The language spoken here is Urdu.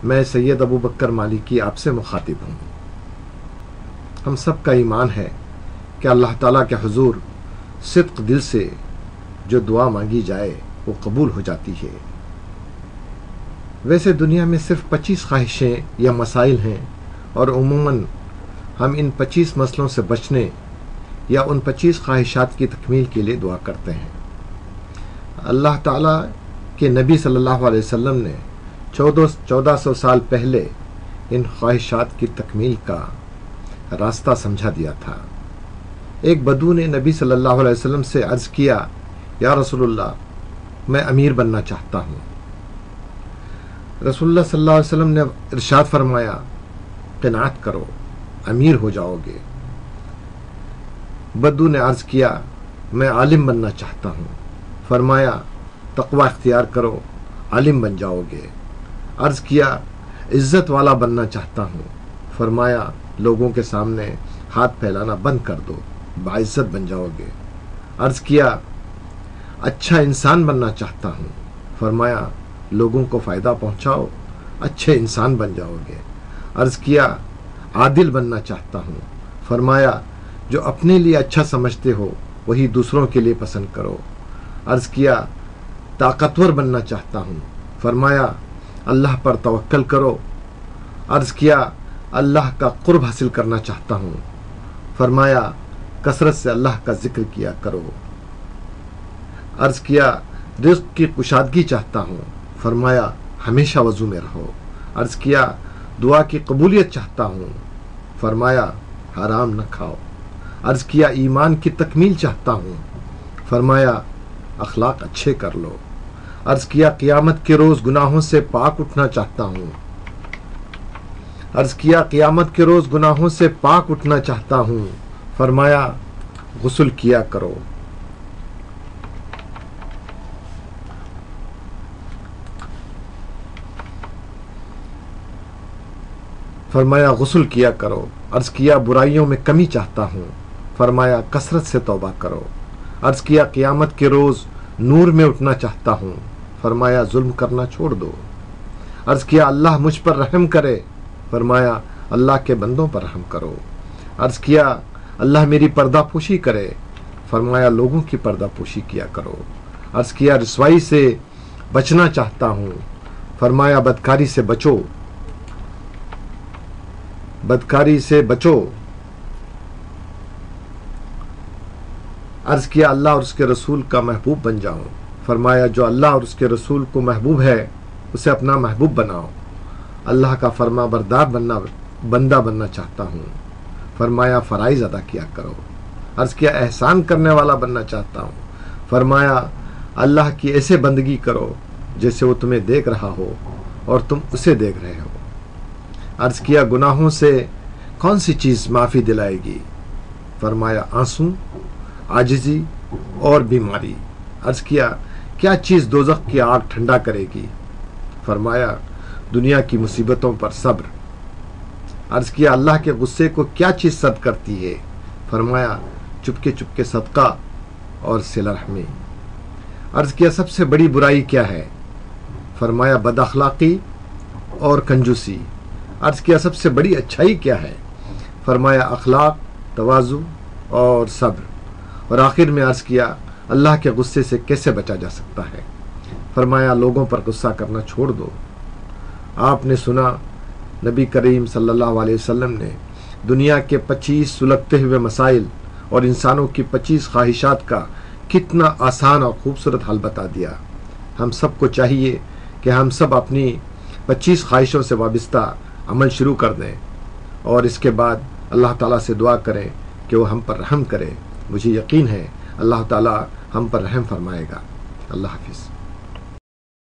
میں سید ابو بکر مالکی آپ سے مخاطب ہوں۔ ہم سب کا ایمان ہے کہ اللہ تعالیٰ کے حضور صدق دل سے جو دعا مانگی جائے وہ قبول ہو جاتی ہے۔ ویسے دنیا میں صرف 25 خواہشیں یا مسائل ہیں، اور عموماً ہم ان 25 مسئلوں سے بچنے یا ان 25 خواہشات کی تکمیل کے لیے دعا کرتے ہیں۔ اللہ تعالیٰ کے نبی صلی اللہ علیہ وسلم نے 1400 سال پہلے ان خواہشات کی تکمیل کا راستہ سمجھا دیا تھا۔ ایک بدو نے نبی صلی اللہ علیہ وسلم سے عرض کیا، یا رسول اللہ، میں امیر بننا چاہتا ہوں۔ رسول اللہ صلی اللہ علیہ وسلم نے ارشاد فرمایا، قناعت کرو، امیر ہو جاؤ گے۔ بدو نے عرض کیا، میں عالم بننا چاہتا ہوں۔ فرمایا، تقوی اختیار کرو، عالم بن جاؤ گے۔ عرض کیا، عزت والا بننا چاہتا ہوں۔ فرمایا، لوگوں کے سامنے ہاتھ پھیلانا بند کر دو، باعزت بن جاؤ گے۔ عرض کیا، اچھا انسان بننا چاہتا ہوں۔ فرمایا، لوگوں کو فائدہ پہنچاؤ، اچھے انسان بن جاؤ گے۔ عرض کیا، عادل بننا چاہتا ہوں۔ فرمایا، جو اپنے لیے اچھا سمجھتے ہو وہی دوسروں کے لیے پسند کرو۔ عرض کیا، طاقتور بننا چاہتا ہوں۔ فرمایا، اللہ پر توکل کرو۔ عرض کیا، اللہ کا قرب حاصل کرنا چاہتا ہوں۔ فرمایا، کثرت سے اللہ کا ذکر کیا کرو۔ عرض کیا، رزق کی کشادگی چاہتا ہوں۔ فرمایا، ہمیشہ وضو میں رہو۔ عرض کیا، دعا کی قبولیت چاہتا ہوں۔ فرمایا، حرام نہ کھاؤ۔ عرض کیا، ایمان کی تکمیل چاہتا ہوں۔ فرمایا، اخلاق اچھے کر لو۔ عرض کیا، قیامت کے روز گناہوں سے پاک اٹھنا چاہتا ہوں۔ عرض کیا، قیامت کے روز گناہوں سے پاک اٹھنا چاہتا ہوں۔ فرمایا، غسل کیا کرو۔ فرمایا، غسل کیا کرو۔ عرض کیا، برائیوں میں کمی چاہتا ہوں۔ فرمایا، کثرت سے توبہ کرو۔ عرض کیا، قیامت کے روز نور میں اٹھنا چاہتا ہوں۔ فرمایا، ظلم کرنا چھوڑ دو۔ عرض کیا، اللہ مجھ پر رحم کرے۔ فرمایا، اللہ کے بندوں پر رحم کرو۔ عرض کیا، اللہ میری پردہ پوشی کرے۔ فرمایا، لوگوں کی پردہ پوشی کیا کرو۔ عرض کیا، رسوائی سے بچنا چاہتا ہوں۔ فرمایا، بدکاری سے بچو، بدکاری سے بچو۔ عرض کیا، اللہ اور اس کے رسول کا محبوب بن جاؤں۔ فرمایا، جو اللہ اور اس کے رسول کو محبوب ہے اسے اپنا محبوب بناؤ۔ اللہ کا فرما بردار بندہ بننا چاہتا ہوں۔ فرمایا، فرائض ادا کیا کرو۔ عرض کیا، احسان کرنے والا بننا چاہتا ہوں۔ فرمایا، اللہ کی ایسے بندگی کرو جیسے وہ تمہیں دیکھ رہا ہو اور تم اسے دیکھ رہے ہو۔ عرض کیا، گناہوں سے کون سی چیز معافی دلائے گی؟ فرمایا، آنسو، عاجزی اور بیماری۔ عرض کیا، کیا چیز دوزخ کی آگ ٹھنڈا کرے گی؟ فرمایا، دنیا کی مصیبتوں پر صبر۔ عرض کیا، اللہ کے غصے کو کیا چیز سرد کرتی ہے؟ فرمایا، چپکے چپکے صدقہ اور صلہ رحمی۔ عرض کیا، سب سے بڑی برائی کیا ہے؟ فرمایا، بد اخلاقی اور کنجوسی۔ عرض کیا، سب سے بڑی اچھائی کیا ہے؟ فرمایا، اخلاق، تواضع اور صبر۔ اور آخر میں عرض کیا، اللہ کے غصے سے کیسے بچا جا سکتا ہے؟ فرمایا، لوگوں پر غصہ کرنا چھوڑ دو۔ آپ نے سنا، نبی کریم صلی اللہ علیہ وسلم نے دنیا کے 25 سلگتے ہوئے مسائل اور انسانوں کی 25 خواہشات کا کتنا آسان اور خوبصورت حل بتا دیا۔ ہم سب کو چاہیے کہ ہم سب اپنی 25 خواہشوں سے وابستہ عمل شروع کر دیں، اور اس کے بعد اللہ تعالیٰ سے دعا کریں کہ وہ ہم پر رحم کرے۔ مجھے یقین ہے اللہ تعالیٰ ہم پر رحم فرمائے گا۔ اللہ حافظ۔